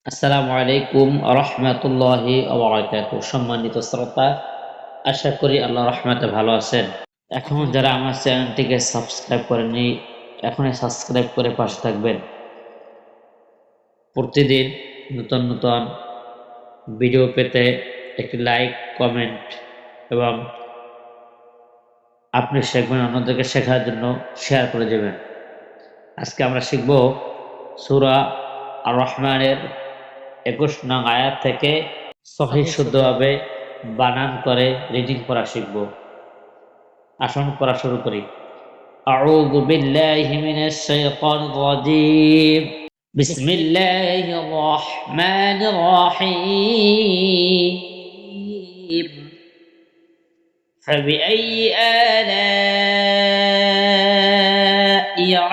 আসসালামু আলাইকুম রহমতুল্লাহি সম্মানিত শ্রোতা, আশা করি আল্লাহ রহমতে ভালো আছেন। এখন যারা আমার চ্যানেলটিকে সাবস্ক্রাইব করেননি, এখনই সাবস্ক্রাইব করে পাশে থাকবেন। প্রতিদিন নতুন নতুন ভিডিও পেতে একটি লাইক, কমেন্ট এবং আপনি শিখবেন, অন্যদেরকে শেখার জন্য শেয়ার করে দেবেন। আজকে আমরা শিখব সূরা আর রহমানের 21 নং আয়াত থেকে সহিহ শুদ্ধভাবে বানান করে রিডিং করা শিখব। আসুন পড়া শুরু করি। আউযু বিল্লাহি মিনাশ শাইতানির রাজীম। বিসমিল্লাহির রহমানির রহিম। فبأي آلاء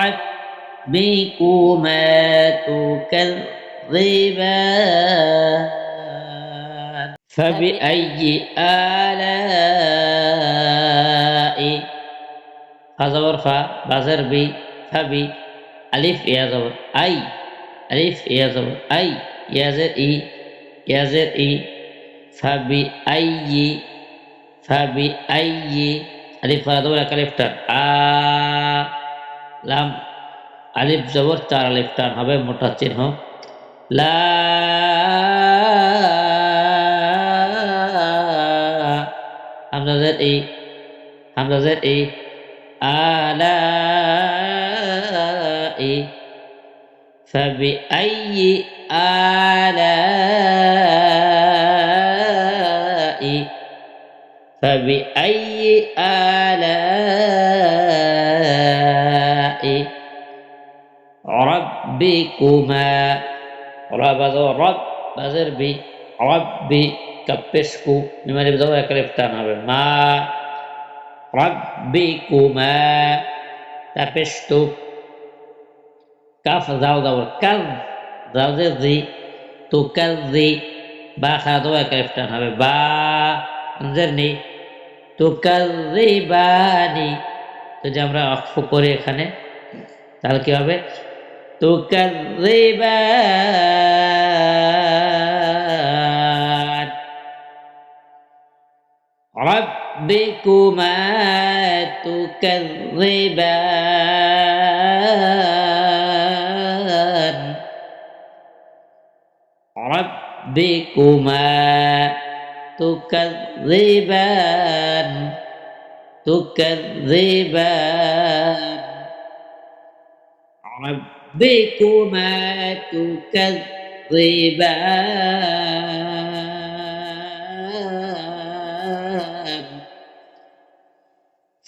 ربكما تكذبان فبأي آلاء فزور فا بازر بي فبي ألف يا زور أي ألف يا زور أي يا زر إي يا زر إي فبأي فبأي ألف فزور ألف تر لام আলিফ জবর চার আলিফ টান হবে, মোটা চিহ্ন লা। হামজাজের ই, হামজাজের ই, আলা ই। فبأي آلاء فبأي آلاء ربكما رب بازر بي ربي كبسكو مما بدو يكلفتان হবে মা ربكما كبستو كاف দাও দাও কাল দাও জি তো কাল জি বা খাদো يكلفتان হবে বা জানি তো কাল রিবানি। তো যে আমরা অক্ফ করে এখানে, তাহলে কি হবে? تكذبان ربكما تكذبان ربكما تكذبان تكذبان ربكما تكذبان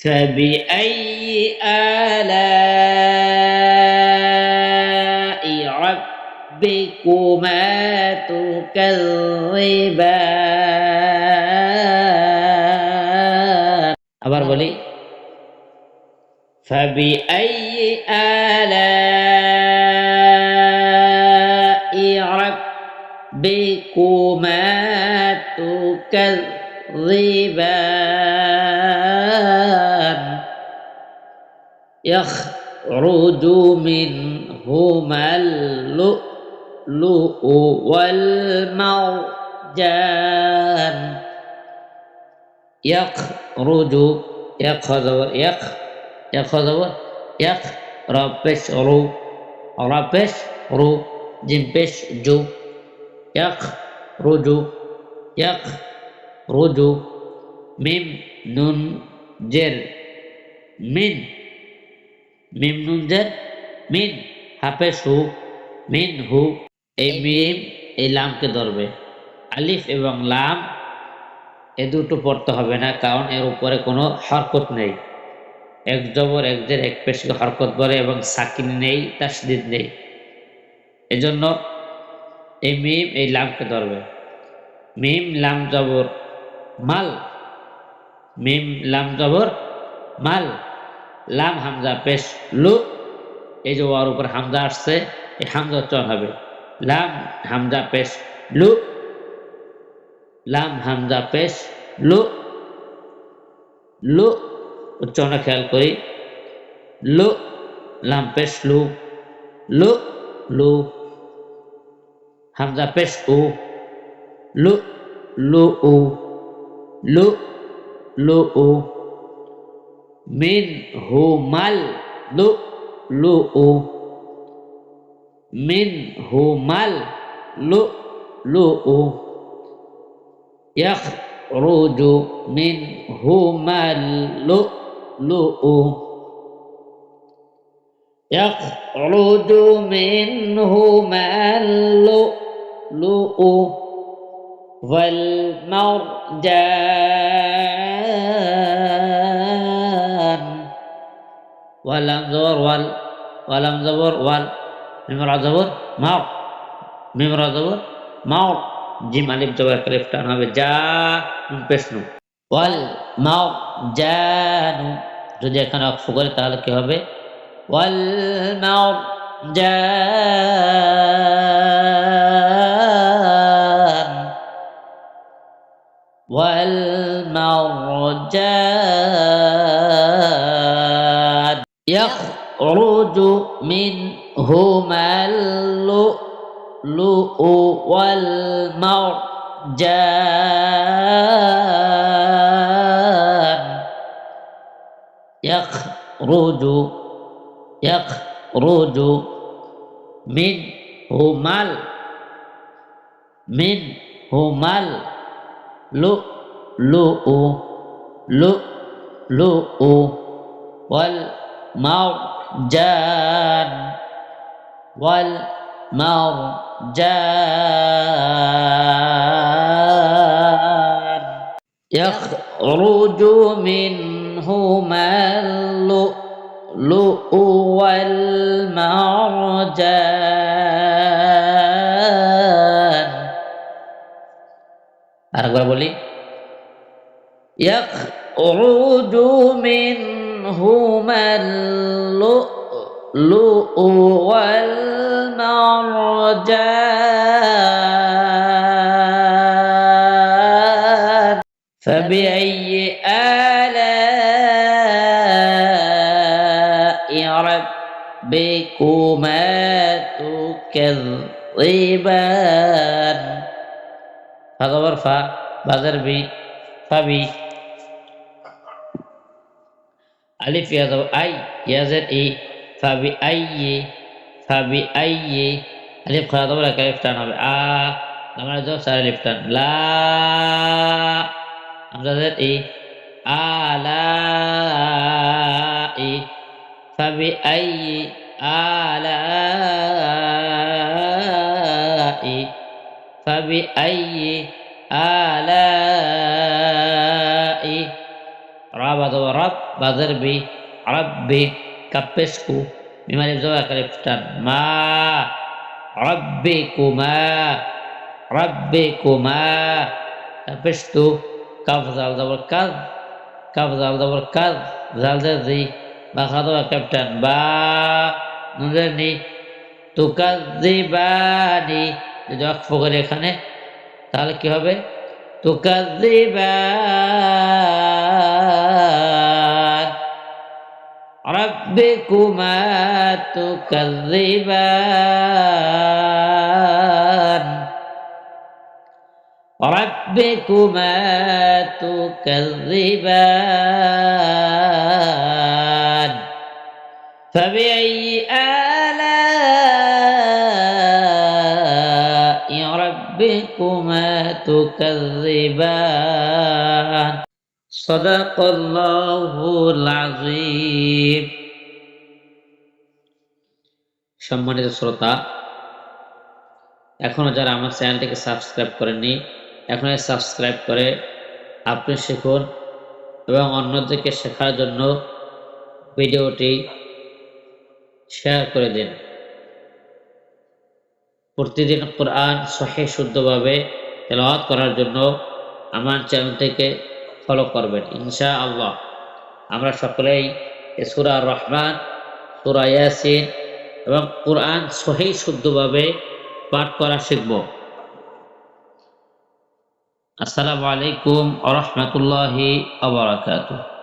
فبأي آلاء ربكما تكذبان আবার বলি فبأي آلاء ربكما تكذبان يخرج منهما اللؤلؤ والمرجان يخرج يأخذ يخ ربش رو ربش رو جنبش جو يخ رجو ميم نون جر من মিম নুন জের মিন হাফেজ হু মিন হু। এই মিম এই লামকে ধরবে। আলিফ এবং লাম এ দুটো পড়তে হবে না, কারণ এর উপরে কোনো হরকত নেই। এক জবর এক জের এক পেশকে হরকত বলে এবং সাকিন নেই, তাসদিদ নেই। এজন্য এই মিম এই লামকে ধরবে। মিম লাম জবর মাল, মিম লাম জবর মাল, লাম হামজা পেশ লু। এই যে ওর উপর হামজা আসছে, এই হামজা উচ্চারণ হবে লাম হামজা পেশ লু, লাম হামজা পেশ লু। লু উচ্চারণ খেয়াল করি, লু লাম পেশ লু, লু লু হামজা পেশ উ, লু লু উ, লু লু উ, মিন হু মাল, লু লু উ, মিন হু মাল, লু লু উ, ইয়াখরুজু মিন হু মাল, লু লু উ, يخرج منهما اللؤلؤ والمرجان. ولم زبر وال، ولم زبر وال، ميم را زبر مر، ميم را زبر مر، জিম আলিফ জবর আলিফ টান হবে, যা নুন পেশ নু, ওয়াল মারজানু। যদি এখানে অক্ষ করে তাহলে কি হবে? والمرجان، والمرجان، يخرج منهما اللؤلؤ والمرجان. يخرج، يخرج منهما، منهما اللؤلؤ، لؤلؤ والمرجان، والمرجان. يخرج منهما اللؤلؤ والمرجان. আরেকবার বলি, يخرج منهما اللؤلؤ والمرجان. فبأي آلاء ربكما تكذبان. فغبر فا بازر بي فبي ألف يا أي يا زد إي فبأي، فبأي ألف خلا دبر ألف تان হবে আ আমরা জব সারা ألف টান লা আমরা زد إي آلاء فبأي آلاء فبأي آلاء. رب رب بضربي ربي كبسكو مما يبزوا كلفتان ما ربكما، ربكما كبستو كف زال دبر كذ، كف زال دبر كذ، زال ذي بخدوا كلفتان با نذرني তুকাযিবানি। যদি অক্ষ করে এখানে তাহলে কি হবে? তুকাযিবান, রাব্বিকুমা তুকাযিবান, রাব্বিকুমা তুকাযিবান। فبأي آلاء ربكما تكذبان. صدق الله العظيم. সম্মানিত শ্রোতা, এখনো যারা আমার চ্যানেলটিকে সাবস্ক্রাইব করেননি, এখনই সাবস্ক্রাইব করে আপনি শিখুন এবং অন্যদেরকে শেখার জন্য ভিডিওটি শেয়ার করে দিন। প্রতিদিন কোরআন সহিহ শুদ্ধভাবে তেলাওয়াত করার জন্য আমার চ্যানেলটিকে ফলো করবেন ইনশাআল্লাহ। আমরা সকলেই সূরা রহমান, সূরা ইয়াসিন এবং কোরআন সহিহ শুদ্ধভাবে পাঠ করা শিখব। আসসালামু আলাইকুম ওয়া রাহমাতুল্লাহি ওয়া বারাকাতুহু।